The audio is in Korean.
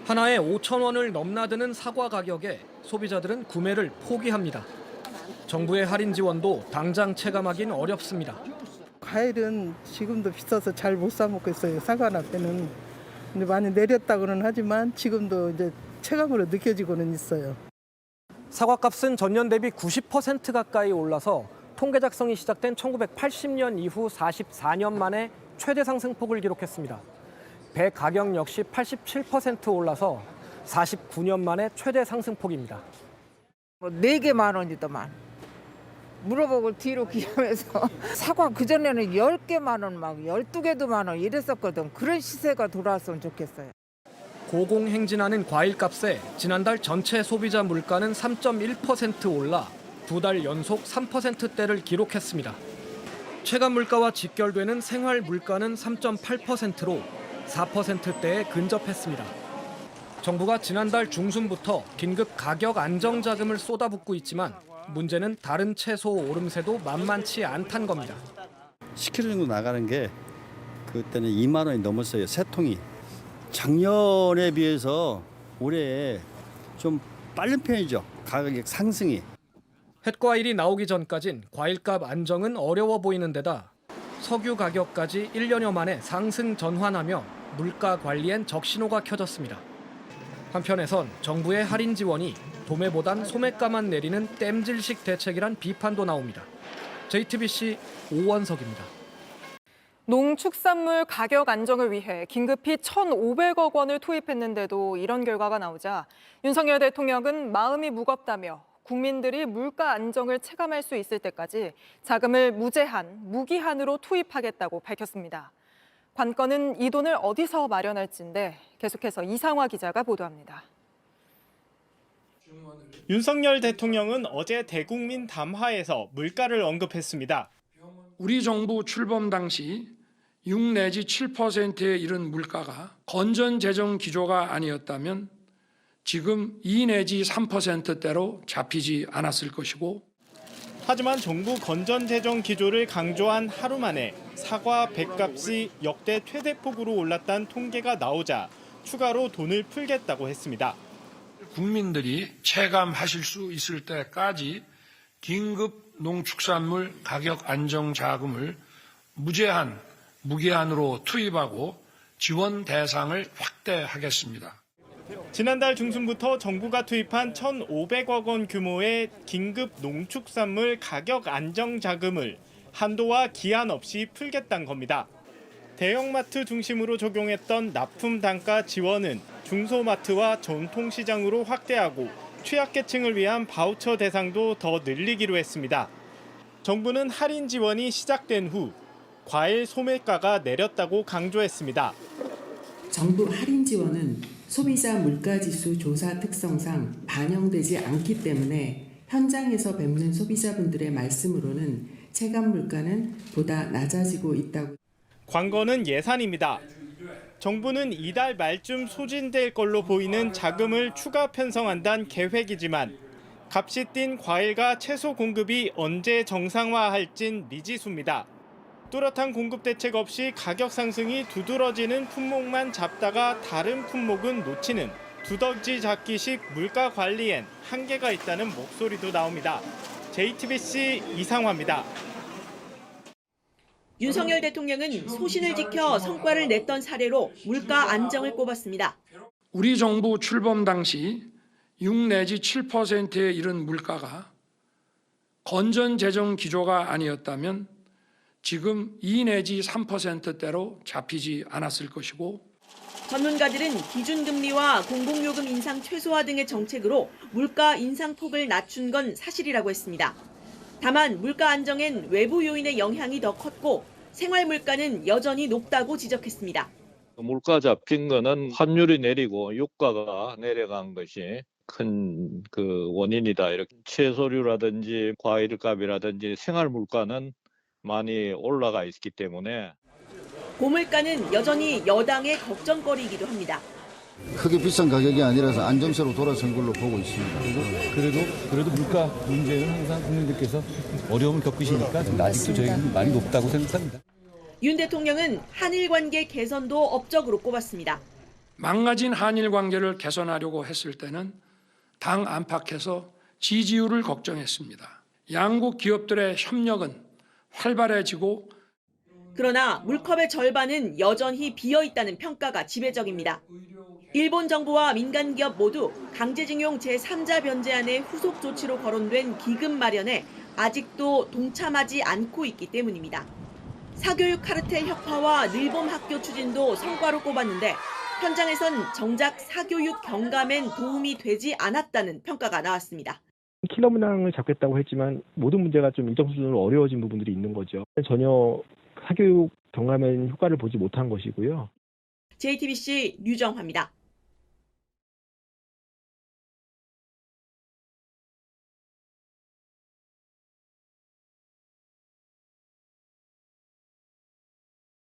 하나에 5,000원을 넘나드는 사과 가격에 소비자들은 구매를 포기합니다. 정부의 할인 지원도 당장 체감하긴 어렵습니다. 과일은 지금도 비싸서 잘 못 사 먹고 있어요. 사과나 배는. 근데 많이 내렸다고는 하지만 지금도 이제 체감으로 느껴지고는 있어요. 사과값은 전년 대비 90% 가까이 올라서 통계 작성이 시작된 1980년 이후 44년 만에 최대 상승폭을 기록했습니다. 배 가격 역시 87% 올라서 49년 만에 최대 상승폭입니다. 뭐 4개 만 원이더만. 물어보고 뒤로 기하면서 사과 그전에는 10개 만 원, 막 12개도 만 원 이랬었거든. 그런 시세가 돌아왔으면 좋겠어요. 고공행진하는 과일값에 지난달 전체 소비자 물가는 3.1% 올라 2달 연속 3%대를 기록했습니다. 체감 물가와 직결되는 생활 물가는 3.8%로 4%대에 근접했습니다. 정부가 지난달 중순부터 긴급 가격 안정 자금을 쏟아붓고 있지만 문제는 다른 채소 오름세도 만만치 않다는 겁니다. 10kg 정도 나가는 게 그때는 2만 원이 넘었어요. 세 통이. 작년에 비해서 올해 좀 빠른 편이죠. 가격 상승이. 햇과일이 나오기 전까진 과일값 안정은 어려워 보이는 데다 석유 가격까지 1년여 만에 상승 전환하며 물가 관리엔 적신호가 켜졌습니다. 한편에선 정부의 할인 지원이 도매보단 소매가만 내리는 땜질식 대책이란 비판도 나옵니다. JTBC 오원석입니다. 농축산물 가격 안정을 위해 긴급히 1,500억 원을 투입했는데도 이런 결과가 나오자 윤석열 대통령은 마음이 무겁다며 국민들이 물가 안정을 체감할 수 있을 때까지 자금을 무기한으로 투입하겠다고 밝혔습니다. 관건은 이 돈을 어디서 마련할지인데 계속해서 이상화 기자가 보도합니다. 윤석열 대통령은 어제 대국민 담화에서 물가를 언급했습니다. 우리 정부 출범 당시 6 내지 7%에 이른 물가가 건전 재정 기조가 아니었다면 지금 2 내지 3%대로 잡히지 않았을 것이고 하지만 정부 건전 재정 기조를 강조한 하루 만에 사과, 배값이 역대 최대폭으로 올랐다는 통계가 나오자 추가로 돈을 풀겠다고 했습니다. 국민들이 체감하실 수 있을 때까지 긴급 농축산물 가격 안정 자금을 무기한으로 투입하고 지원 대상을 확대하겠습니다. 지난달 중순부터 정부가 투입한 1,500억 원 규모의 긴급 농축산물 가격 안정 자금을 한도와 기한 없이 풀겠다는 겁니다. 대형마트 중심으로 적용했던 납품 단가 지원은 중소마트와 전통시장으로 확대하고 취약계층을 위한 바우처 대상도 더 늘리기로 했습니다. 정부는 할인 지원이 시작된 후 과일 소매가가 내렸다고 강조했습니다. 정부 할인 지원은 소비자 물가지수 조사 특성상 반영되지 않기 때문에 현장에서 뵙는 소비자분들의 말씀으로는 체감 물가는 보다 낮아지고 있다고. 관건은 예산입니다. 정부는 이달 말쯤 소진될 걸로 보이는 자금을 추가 편성한다는 계획이지만 값이 뛴 과일과 채소 공급이 언제 정상화할진 미지수입니다. 뚜렷한 공급 대책 없이 가격 상승이 두드러지는 품목만 잡다가 다른 품목은 놓치는 두더지 잡기식 물가 관리엔 한계가 있다는 목소리도 나옵니다. JTBC 이상화입니다. 윤석열 대통령은 소신을 지켜 성과를 냈던 사례로 물가 안정을 꼽았습니다. 우리 정부 출범 당시 6 내지 7%에 이른 물가가 건전 재정 기조가 아니었다면 지금 2 내지 3%대로 잡히지 않았을 것이고 전문가들은 기준금리와 공공요금 인상 최소화 등의 정책으로 물가 인상폭을 낮춘 건 사실이라고 했습니다. 다만 물가 안정엔 외부 요인의 영향이 더 컸고 생활 물가는 여전히 높다고 지적했습니다. 물가 잡힌 거는 환율이 내리고 유가가 내려간 것이 큰 원인이다. 이렇게 채소류라든지 과일값이라든지 생활 물가는 많이 올라가 있기 때문에 고물가는 여전히 여당의 걱정거리이기도 합니다. 크게 비싼 가격이 아니라서 안정세로 돌아선 걸로 보고 있습니다. 그래도 물가 문제는 항상 국민들께서 어려움을 겪으시니까 아직도 저희는 많이 높다고 생각합니다. 윤 대통령은 한일 관계 개선도 업적으로 꼽았습니다. 망가진 한일 관계를 개선하려고 했을 때는 당 안팎에서 지지율을 걱정했습니다. 양국 기업들의 협력은 활발해지고 그러나 물컵의 절반은 여전히 비어있다는 평가가 지배적입니다. 일본 정부와 민간 기업 모두 강제징용 제3자 변제안의 후속 조치로 거론된 기금 마련에 아직도 동참하지 않고 있기 때문입니다. 사교육 카르텔 혁파와 늘봄 학교 추진도 성과로 꼽았는데 현장에선 정작 사교육 경감엔 도움이 되지 않았다는 평가가 나왔습니다. 킬러 문항을 잡겠다고 했지만 모든 문제가 좀 일정 수준으로 어려워진 부분들이 있는 거죠. 전혀 사교육 경감엔 효과를 보지 못한 것이고요. JTBC 류정화입니다.